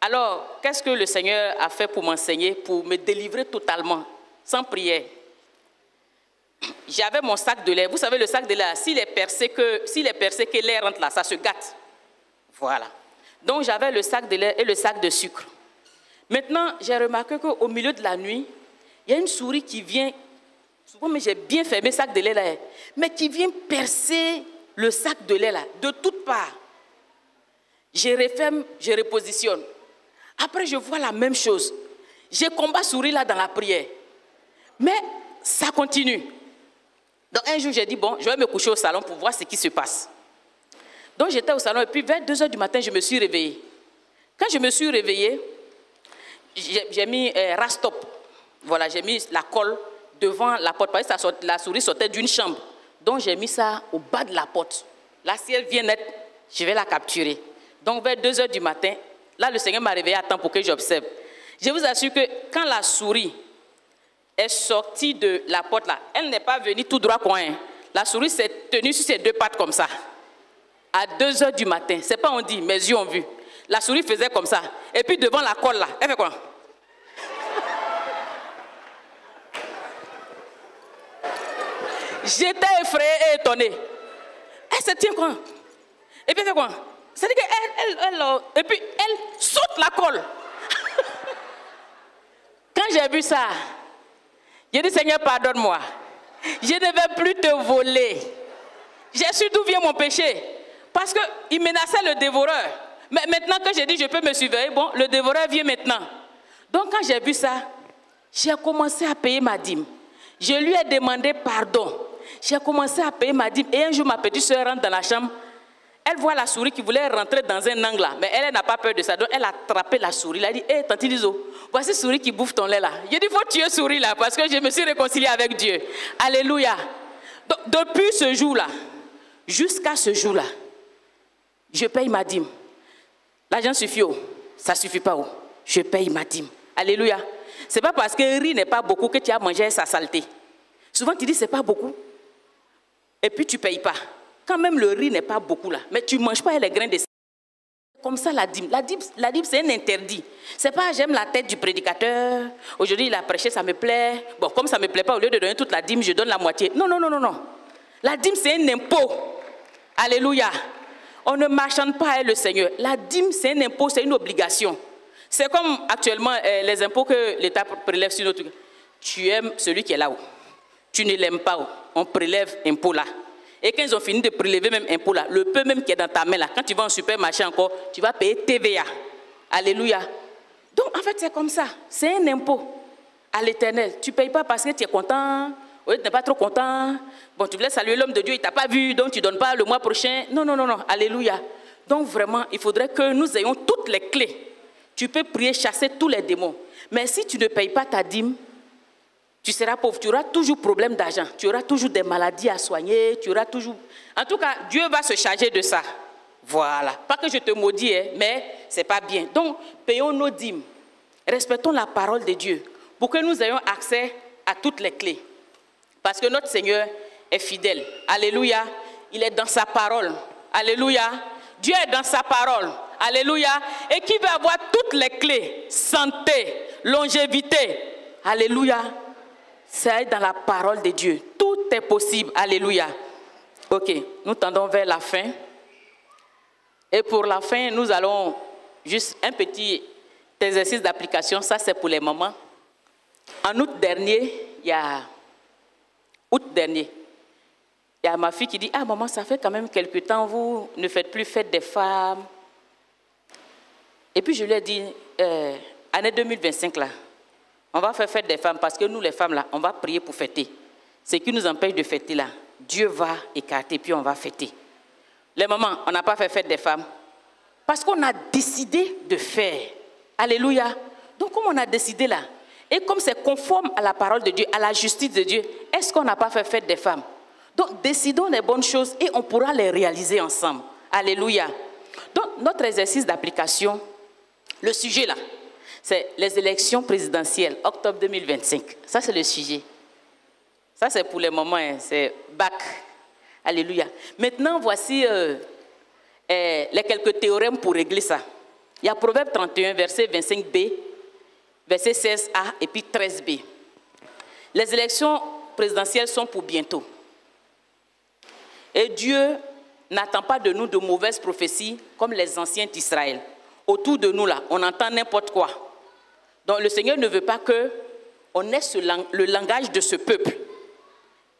Alors, qu'est-ce que le Seigneur a fait pour m'enseigner, pour me délivrer totalement, sans prière? J'avais mon sac de lait. Vous savez, le sac de lait, s'il est percé que l'air rentre là, ça se gâte. Voilà. Donc, j'avais le sac de lait et le sac de sucre. Maintenant, j'ai remarqué qu'au milieu de la nuit, il y a une souris qui vient, souvent, mais j'ai bien fermé le sac de lait là, mais qui vient percer le sac de lait là, de toutes parts. Je referme, je repositionne. Après, je vois la même chose. J'ai combat souris là dans la prière. Mais ça continue. Donc, un jour, j'ai dit, bon, je vais me coucher au salon pour voir ce qui se passe. Donc, j'étais au salon et puis vers 2 h du matin, je me suis réveillée. Quand je me suis réveillée, j'ai mis rastop. Voilà, j'ai mis la colle devant la porte. Parce que la souris sortait d'une chambre. Donc, j'ai mis ça au bas de la porte. Là, si elle vient net, je vais la capturer. Donc, vers 2 h du matin, là, le Seigneur m'a réveillé à temps pour que j'observe. Je vous assure que quand la souris est sortie de la porte là, elle n'est pas venue tout droit coin. La souris s'est tenue sur ses 2 pattes comme ça. À 2 h du matin, c'est pas on dit, mes yeux ont vu. La souris faisait comme ça. Et puis devant la colle là, elle fait quoi? J'étais effrayée et étonnée. Elle se tient quoi? Et puis elle fait quoi? C'est-à-dire qu'elle, et puis elle saute la colle. Quand j'ai vu ça, j'ai dit, Seigneur, pardonne-moi. Je ne vais plus te voler. J'ai su d'où vient mon péché. Parce qu'il menaçait le dévoreur. Mais maintenant que j'ai dit, je peux me surveiller, bon, le dévoreur vient maintenant. Donc quand j'ai vu ça, j'ai commencé à payer ma dîme. Je lui ai demandé pardon. J'ai commencé à payer ma dîme. Et un jour, ma petite soeur rentre dans la chambre. Elle voit la souris qui voulait rentrer dans un angle là. Mais elle n'a pas peur de ça. Donc elle a attrapé la souris. Elle a dit, hé, tante Lizo, voici souris qui bouffe ton lait là. J'ai dit, il faut tuer souris là parce que je me suis réconciliée avec Dieu. Alléluia. Donc, depuis ce jour-là, jusqu'à ce jour-là, je paye ma dîme. L'argent suffit, oh. Ça ne suffit pas. Oh. Je paye ma dîme. Alléluia. Ce n'est pas parce que riz n'est pas beaucoup que tu as mangé sa saleté. Souvent tu dis, ce n'est pas beaucoup. Et puis tu ne payes pas. Quand même le riz n'est pas beaucoup là, mais tu ne manges pas les grains de sel. Comme ça la dîme. La dîme c'est un interdit. Ce n'est pas j'aime la tête du prédicateur. Aujourd'hui il a prêché, ça me plaît. Bon, comme ça ne me plaît pas, au lieu de donner toute la dîme, je donne la moitié. Non, non, non, non, non. La dîme c'est un impôt. Alléluia. On ne marchande pas avec le Seigneur. La dîme c'est un impôt, c'est une obligation. C'est comme actuellement les impôts que l'État prélève sur notre... Tu aimes celui qui est là-haut. Tu ne l'aimes pas. On prélève impôt là. Et quand ils ont fini de prélever même impôt là, le peu même qui est dans ta main là, quand tu vas au supermarché encore, tu vas payer TVA. Alléluia. Donc en fait c'est comme ça. C'est un impôt à l'Éternel. Tu ne payes pas parce que tu es content, ou tu n'es pas trop content. Bon, tu voulais saluer l'homme de Dieu, il ne t'a pas vu, donc tu ne donnes pas le mois prochain. Non, non, non, non. Alléluia. Donc vraiment, il faudrait que nous ayons toutes les clés. Tu peux prier, chasser tous les démons. Mais si tu ne payes pas ta dîme, tu seras pauvre, tu auras toujours problème d'argent, tu auras toujours des maladies à soigner, tu auras toujours... En tout cas, Dieu va se charger de ça. Voilà. Pas que je te maudis, mais ce n'est pas bien. Donc, payons nos dîmes. Respectons la parole de Dieu pour que nous ayons accès à toutes les clés. Parce que notre Seigneur est fidèle. Alléluia. Il est dans sa parole. Alléluia. Dieu est dans sa parole. Alléluia. Et qui veut avoir toutes les clés? Santé, longévité. Alléluia. C'est dans la parole de Dieu. Tout est possible. Alléluia. Ok, nous tendons vers la fin. Et pour la fin, nous allons juste un petit exercice d'application. Ça, c'est pour les mamans. En août dernier, il y a ma fille qui dit, ah maman, ça fait quand même quelque temps, vous ne faites plus fête des femmes. Et puis je lui ai dit, année 2025 là, on va faire fête des femmes parce que nous les femmes là, on va prier pour fêter. Ce qui nous empêche de fêter là, Dieu va écarter puis on va fêter. Les mamans, on n'a pas fait fête des femmes parce qu'on a décidé de faire. Alléluia. Donc comme on a décidé là, et comme c'est conforme à la parole de Dieu, à la justice de Dieu, est-ce qu'on n'a pas fait fête des femmes? Donc décidons les bonnes choses et on pourra les réaliser ensemble. Alléluia. Donc notre exercice d'application, le sujet là, c'est les élections présidentielles, octobre 2025. Ça, c'est le sujet. Ça, c'est pour les moments, hein, c'est bac. Alléluia. Maintenant, voici les quelques théorèmes pour régler ça. Il y a Proverbe 31, verset 25b, verset 16a et puis 13b. Les élections présidentielles sont pour bientôt. Et Dieu n'attend pas de nous de mauvaises prophéties comme les anciens d'Israël. Autour de nous, là, on entend n'importe quoi. Donc le Seigneur ne veut pas qu'on ait le langage de ce peuple.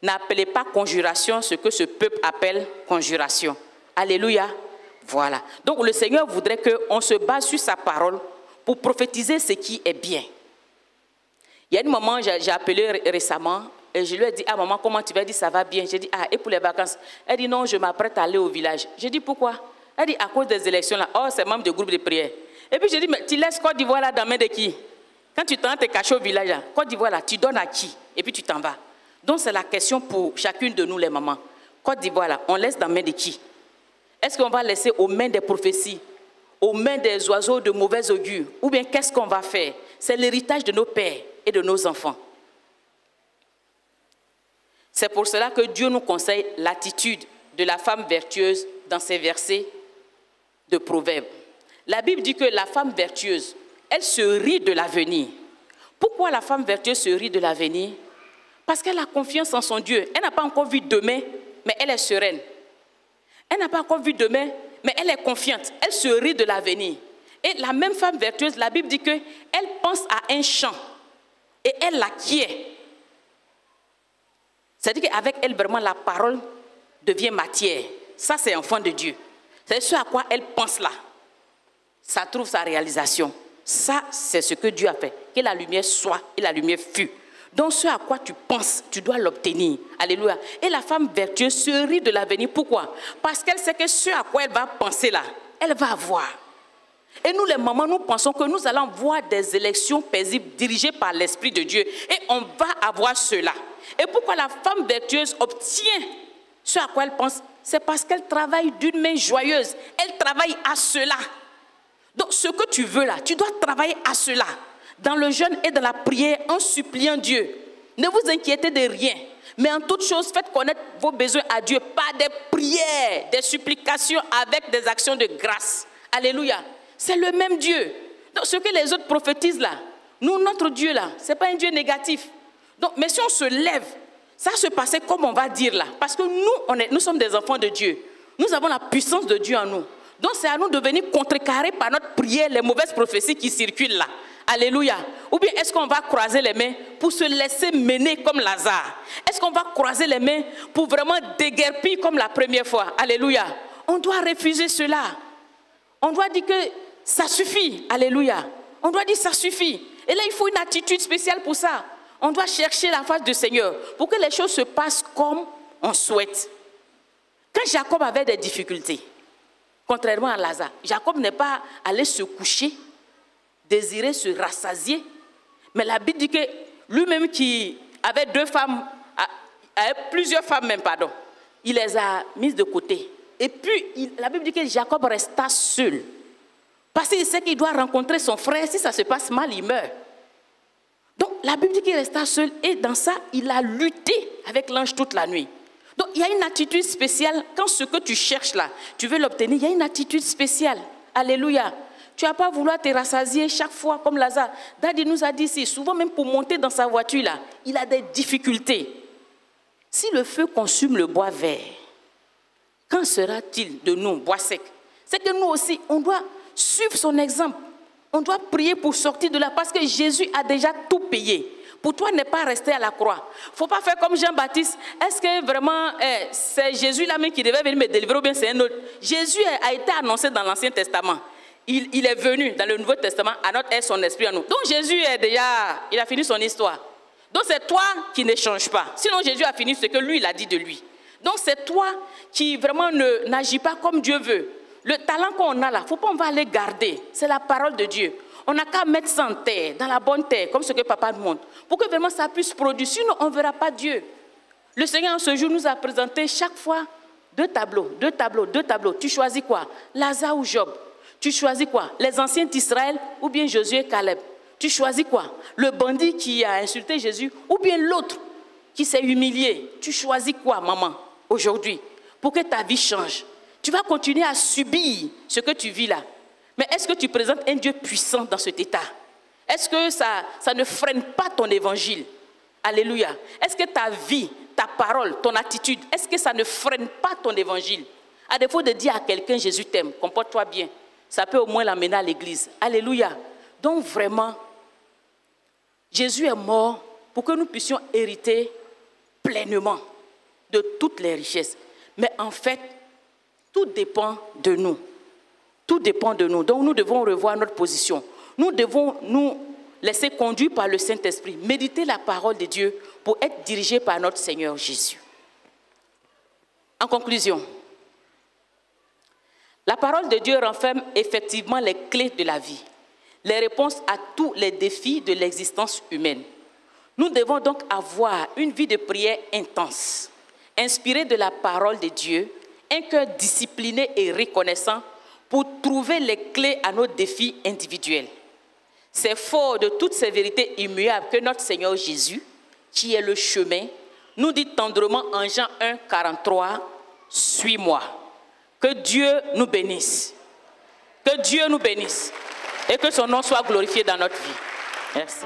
N'appelez pas conjuration ce que ce peuple appelle conjuration. Alléluia. Voilà. Donc le Seigneur voudrait qu'on se base sur sa parole pour prophétiser ce qui est bien. Il y a une maman, j'ai appelé récemment, et je lui ai dit, ah maman, comment tu vas? Elle dit, ça va bien. J'ai dit, ah, et pour les vacances? Elle dit, non, je m'apprête à aller au village. J'ai dit, pourquoi? Elle dit, à cause des élections là. Oh, c'est membre du groupe de prière. Et puis j'ai dit, mais tu laisses Côte d'Ivoire là dans la main de qui? Quand tu t'en te caché au village là, Côte d'Ivoire là, tu donnes à qui? Et puis tu t'en vas. Donc c'est la question pour chacune de nous les mamans. Côte d'Ivoire là, on laisse dans la main de qui? Est-ce qu'on va laisser aux mains des prophéties, aux mains des oiseaux de mauvais augure? Ou bien qu'est-ce qu'on va faire? C'est l'héritage de nos pères et de nos enfants. C'est pour cela que Dieu nous conseille l'attitude de la femme vertueuse dans ces versets de Proverbes. La Bible dit que la femme vertueuse, elle se rit de l'avenir. Pourquoi la femme vertueuse se rit de l'avenir? Parce qu'elle a confiance en son Dieu. Elle n'a pas encore vu demain, mais elle est sereine. Elle n'a pas encore vu demain, mais elle est confiante. Elle se rit de l'avenir. Et la même femme vertueuse, la Bible dit qu'elle pense à un champ et elle l'acquiert. C'est-à-dire qu'avec elle, vraiment, la parole devient matière. Ça, c'est enfant de Dieu. C'est ce à quoi elle pense là. Ça trouve sa réalisation. Ça, c'est ce que Dieu a fait. Que la lumière soit et la lumière fut. Donc, ce à quoi tu penses, tu dois l'obtenir. Alléluia. Et la femme vertueuse se rit de l'avenir. Pourquoi? Parce qu'elle sait que ce à quoi elle va penser là, elle va avoir. Et nous, les mamans, nous pensons que nous allons voir des élections paisibles dirigées par l'Esprit de Dieu. Et on va avoir cela. Et pourquoi la femme vertueuse obtient ce à quoi elle pense? C'est parce qu'elle travaille d'une main joyeuse. Elle travaille à cela. Donc, ce que tu veux là, tu dois travailler à cela. Dans le jeûne et dans la prière, en suppliant Dieu. Ne vous inquiétez de rien. Mais en toute chose, faites connaître vos besoins à Dieu par des prières, des supplications avec des actions de grâce. Alléluia. C'est le même Dieu. Donc, ce que les autres prophétisent là, nous, notre Dieu là, ce n'est pas un Dieu négatif. Donc, mais si on se lève, ça va se passer comme on va dire là. Parce que nous sommes des enfants de Dieu. Nous avons la puissance de Dieu en nous. Donc, c'est à nous de venir contrecarrer par notre prière les mauvaises prophéties qui circulent là. Alléluia. Ou bien est-ce qu'on va croiser les mains pour se laisser mener comme Lazare? Est-ce qu'on va croiser les mains pour vraiment déguerpir comme la première fois? Alléluia. On doit refuser cela. On doit dire que ça suffit. Alléluia. On doit dire ça suffit. Et là, il faut une attitude spéciale pour ça. On doit chercher la face du Seigneur pour que les choses se passent comme on souhaite. Quand Jacob avait des difficultés, contrairement à Lazare, Jacob n'est pas allé se coucher, désirer se rassasier. Mais la Bible dit que lui-même qui avait plusieurs femmes même, pardon, il les a mises de côté. Et puis, la Bible dit que Jacob resta seul. Parce qu'il sait qu'il doit rencontrer son frère. Si ça se passe mal, il meurt. Donc, la Bible dit qu'il resta seul. Et dans ça, il a lutté avec l'ange toute la nuit. Donc, il y a une attitude spéciale. Quand ce que tu cherches là, tu veux l'obtenir, il y a une attitude spéciale. Alléluia. Tu n'as pas vouloir te rassasier chaque fois comme Lazare. Daddy nous a dit ici, souvent même pour monter dans sa voiture là, il a des difficultés. Si le feu consume le bois vert, quand sera-t-il de nous, bois sec? C'est que nous aussi, on doit suivre son exemple. On doit prier pour sortir de là parce que Jésus a déjà tout payé. Pour toi, ne pas rester à la croix. Il ne faut pas faire comme Jean-Baptiste. Est-ce que vraiment c'est Jésus là même qui devait venir me délivrer ou bien c'est un autre? Jésus a été annoncé dans l'Ancien Testament. Il est venu dans le Nouveau Testament à notre aide son esprit en nous. Donc Jésus il a fini son histoire. Donc c'est toi qui ne changes pas. Sinon Jésus a fini ce que lui il a dit de lui. Donc c'est toi qui vraiment n'agis pas comme Dieu veut. Le talent qu'on a là, il ne faut pas on va aller garder. C'est la parole de Dieu. On n'a qu'à mettre ça en terre, dans la bonne terre, comme ce que papa nous montre, pour que vraiment ça puisse produire. Sinon on ne verra pas Dieu. Le Seigneur en ce jour nous a présenté chaque fois deux tableaux. Tu choisis quoi? Lazare ou Job? Tu choisis quoi? Les anciens d'Israël ou bien Josué et Caleb? Tu choisis quoi? Le bandit qui a insulté Jésus ou bien l'autre qui s'est humilié? Tu choisis quoi, maman, aujourd'hui, pour que ta vie change? Tu vas continuer à subir ce que tu vis là. Mais est-ce que tu présentes un Dieu puissant dans cet état? Est-ce que ça ne freine pas ton évangile? Alléluia. Est-ce que ta vie, ta parole, ton attitude, est-ce que ça ne freine pas ton évangile? À défaut de dire à quelqu'un, Jésus t'aime, comporte-toi bien, ça peut au moins l'amener à l'église. Alléluia. Donc vraiment, Jésus est mort pour que nous puissions hériter pleinement de toutes les richesses. Mais en fait, tout dépend de nous. Tout dépend de nous. Donc nous devons revoir notre position. Nous devons nous laisser conduire par le Saint-Esprit, méditer la parole de Dieu pour être dirigés par notre Seigneur Jésus. En conclusion, la parole de Dieu renferme effectivement les clés de la vie, les réponses à tous les défis de l'existence humaine. Nous devons donc avoir une vie de prière intense, inspirée de la parole de Dieu, un cœur discipliné et reconnaissant pour trouver les clés à nos défis individuels. C'est fort de toutes ces vérités immuables que notre Seigneur Jésus, qui est le chemin, nous dit tendrement en Jean 1, 43, « Suis-moi ». Que Dieu nous bénisse. Que Dieu nous bénisse. Et que son nom soit glorifié dans notre vie. Merci.